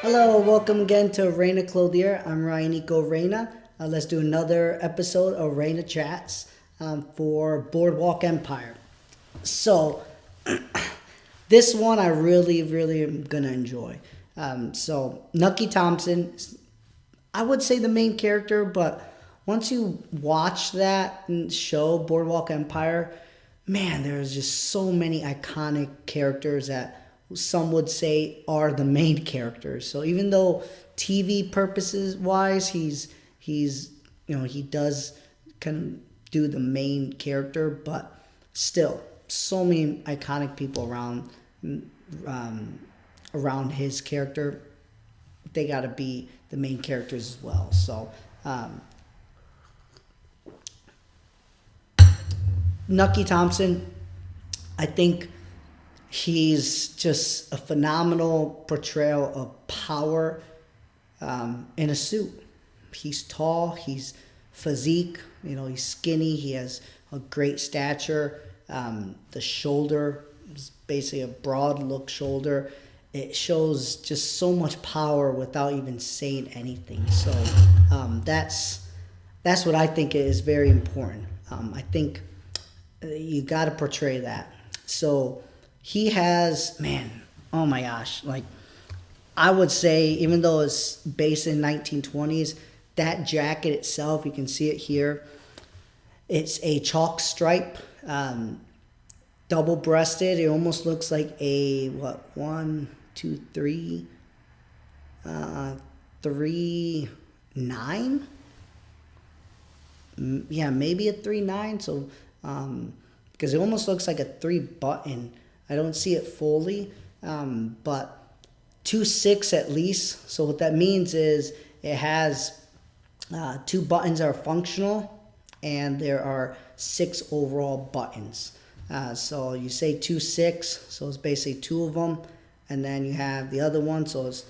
Hello, welcome again to Reyna Clothier. I'm Reyna. Let's do another episode of Reyna Chats for Boardwalk Empire. So, this one I really am gonna enjoy. Nucky Thompson, I would say the main character, but once you watch that show, Boardwalk Empire, man, there's just so many iconic characters that some would say are the main characters. So even though TV purposes wise, he's he does kind of do the main character, but still so many iconic people around his character. They got to be the main characters as well. So Nucky Thompson, I think he's just a phenomenal portrayal of power in a suit. He's tall, he's physique, he's skinny, he has a great stature. The shoulder is basically a broad look shoulder. It shows just so much power without even saying anything. So that's what I think is very important. I think you got to portray that. So he has, man, oh my gosh, like I would say, even though it's based in 1920s, that jacket itself, you can see it here, it's a chalk stripe, double-breasted. It almost looks like a, one, two, three, 3-9? Yeah, maybe a 3-9. So, because it almost looks like a 3-button. I don't see it fully, but 2-6 at least. So what that means is it has 2 buttons are functional, and there are 6 overall buttons. So you say 2-6, so it's basically 2 of them, and then you have the other one, so it's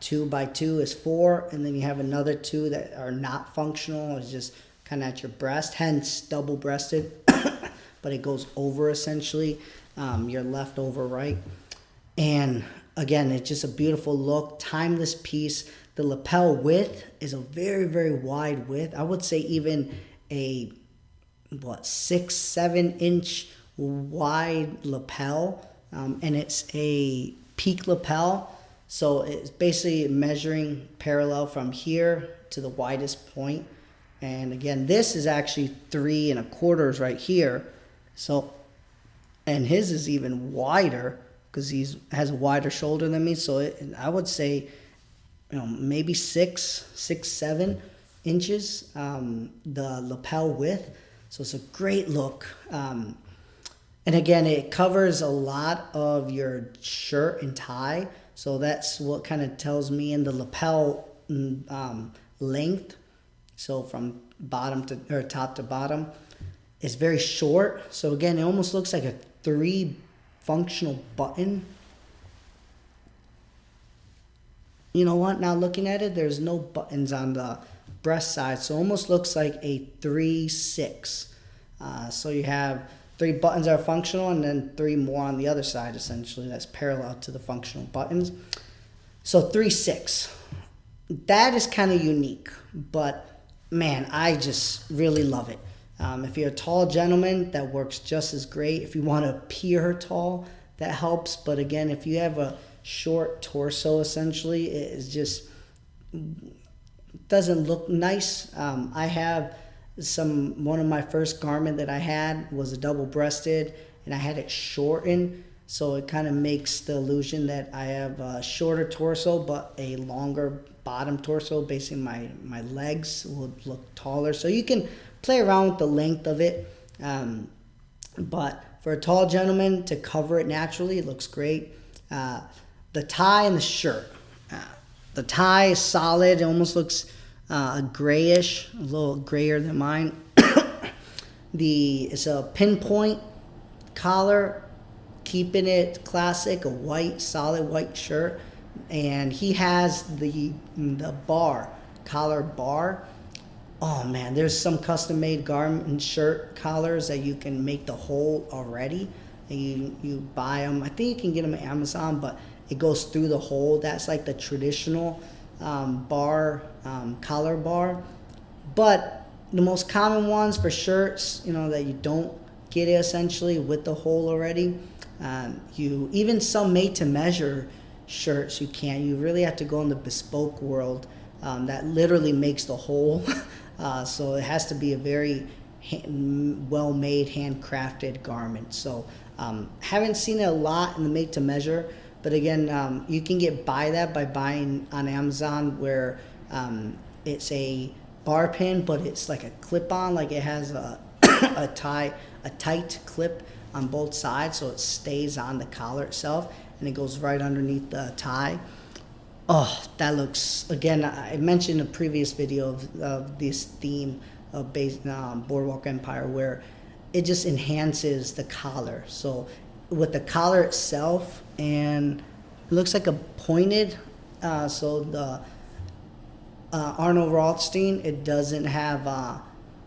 2 by 2 is 4, and then you have another 2 that are not functional. It's just kind of at your breast, hence double-breasted, but it goes over essentially your left over right. And again, it's just a beautiful look, timeless piece. The lapel width is a very wide width. I would say even a 6-7 inch wide lapel, and it's a peak lapel, so it's basically measuring parallel from here to the widest point. And again, this is actually 3 1/4 right here. So, and his is even wider because has a wider shoulder than me. So I would say, maybe 6-7 inches, the lapel width. So it's a great look. And again, it covers a lot of your shirt and tie. So that's what kind of tells me. In the lapel length, so from top to bottom, it's very short. So again, it almost looks like a 3 functional button. You know what? Now looking at it, there's no buttons on the breast side, so it almost looks like a 3-6. So you have 3 buttons that are functional, and then 3 more on the other side, essentially, that's parallel to the functional buttons. So 3-6. That is kind of unique, but man, I just really love it. If you're a tall gentleman, that works just as great. If you want to appear tall, that helps. But again, if you have a short torso, essentially, it is just doesn't look nice. I have one of my first garment that I had was a double-breasted, and I had it shortened, so it kind of makes the illusion that I have a shorter torso but a longer bottom torso. Basically, my legs will look taller. So you can play around with the length of it, but for a tall gentleman to cover it naturally, it looks great. The tie and the shirt. The tie is solid. It almost looks grayish, a little grayer than mine. It's a pinpoint collar, keeping it classic, a white, solid white shirt. And he has the collar bar. Oh man, there's some custom made garment and shirt collars that you can make the hole already. And you buy them. I think you can get them on Amazon, but it goes through the hole. That's like the traditional bar, collar bar. But the most common ones for shirts, that you don't get it essentially with the hole already. You even some made to measure shirts you can't. You really have to go in the bespoke world that literally makes the hole. So it has to be a very well-made, handcrafted garment. So haven't seen it a lot in the made to measure, but again, you can buy that by buying on Amazon, where it's a bar pin, but it's like a clip-on, like it has a a tight clip on both sides, so it stays on the collar itself, and it goes right underneath the tie. Oh, that looks, again, I mentioned in a previous video of this theme of Boardwalk Empire, where it just enhances the collar. So with the collar itself, and it looks like a pointed, so the Arnold Rothstein, it doesn't have,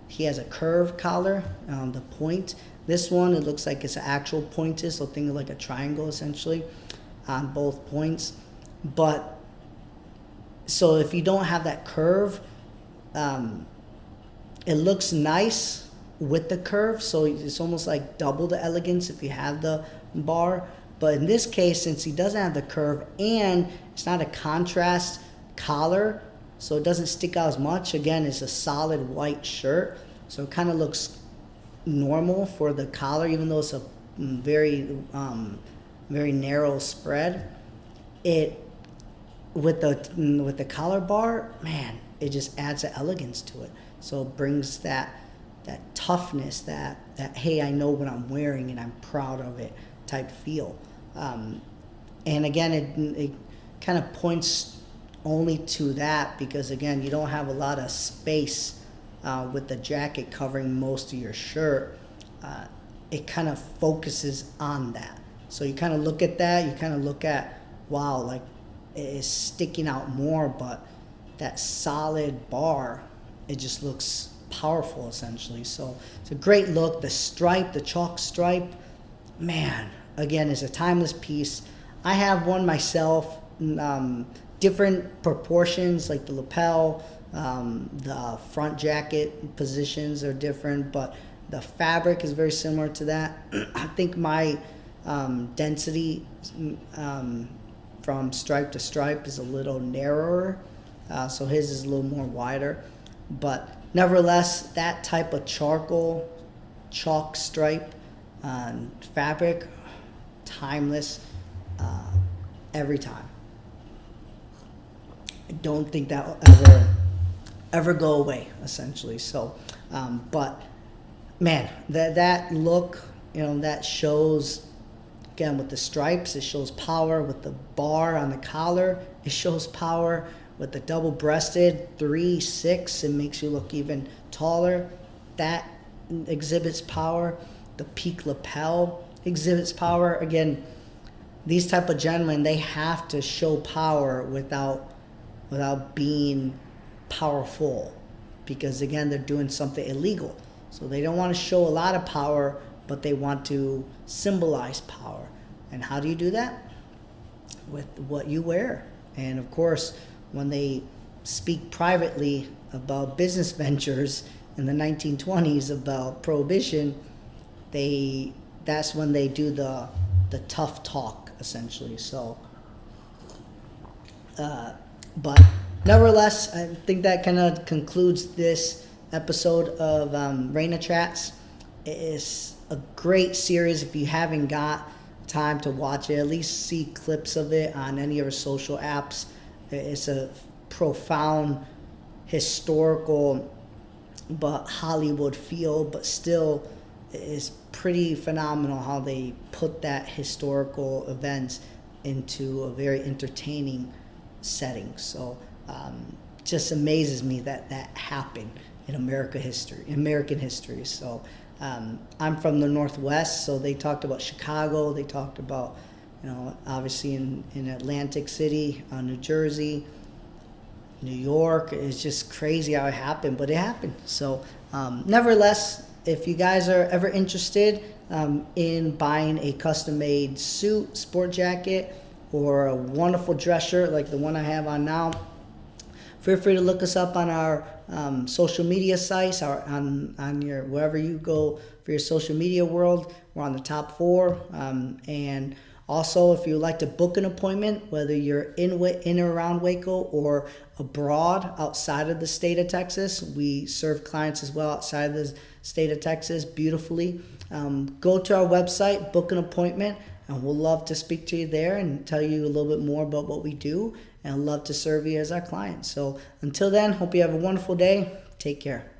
he has a curved collar, the point. This one, it looks like it's an actual pointed, so think of like a triangle essentially on both points. But so if you don't have that curve, it looks nice with the curve, so it's almost like double the elegance if you have the bar. But in this case, since he doesn't have the curve and it's not a contrast collar, so it doesn't stick out as much. Again, it's a solid white shirt, so it kind of looks normal for the collar, even though it's a very narrow spread. It with the collar bar, man, it just adds an elegance to it. So it brings that toughness, that hey, I know what I'm wearing and I'm proud of it type feel. And again, it kind of points only to that because, again, you don't have a lot of space with the jacket covering most of your shirt. It kind of focuses on that. So you kind of look at that, you kind of look at, wow, like it is sticking out more, but that solid bar, it just looks powerful essentially. So it's a great look. The stripe, the chalk stripe, man, again, is a timeless piece. I have one myself, different proportions, like the lapel, the front jacket positions are different, but the fabric is very similar to that. I think my density from stripe to stripe is a little narrower, so his is a little more wider. But nevertheless, that type of chalk stripe fabric, timeless, every time. I don't think that will ever go away, essentially. So, but man, that look, that shows, again, with the stripes, it shows power. With the bar on the collar, it shows power. With the double-breasted 3-6, it makes you look even taller. That exhibits power. The peak lapel exhibits power. Again, these type of gentlemen, they have to show power without being powerful, because again, they're doing something illegal. So they don't want to show a lot of power, but they want to symbolize power. And how do you do that? With what you wear. And of course, when they speak privately about business ventures in the 1920s about prohibition, that's when they do the tough talk, essentially. So, but nevertheless, I think that kind of concludes this episode of Reyna Chats. It is a great series. If you haven't got time to watch it, at least see clips of it on any of our social apps. It's a profound historical but Hollywood feel, but still it's pretty phenomenal how they put that historical events into a very entertaining setting. So just amazes me that happened in American history. So I'm from the Northwest, so they talked about Chicago, they talked about, obviously in Atlantic City, New Jersey, New York. It's just crazy how it happened, but it happened. So nevertheless, if you guys are ever interested in buying a custom-made suit, sport jacket, or a wonderful dress shirt like the one I have on now, feel free to look us up on our social media sites, or on your wherever you go for your social media world. We're on the top 4. And also, if you'd like to book an appointment, whether you're in or around Waco or abroad outside of the state of Texas, we serve clients as well outside of the state of Texas beautifully. Go to our website, book an appointment, and we'll love to speak to you there and tell you a little bit more about what we do, and love to serve you as our client. So until then, hope you have a wonderful day. Take care.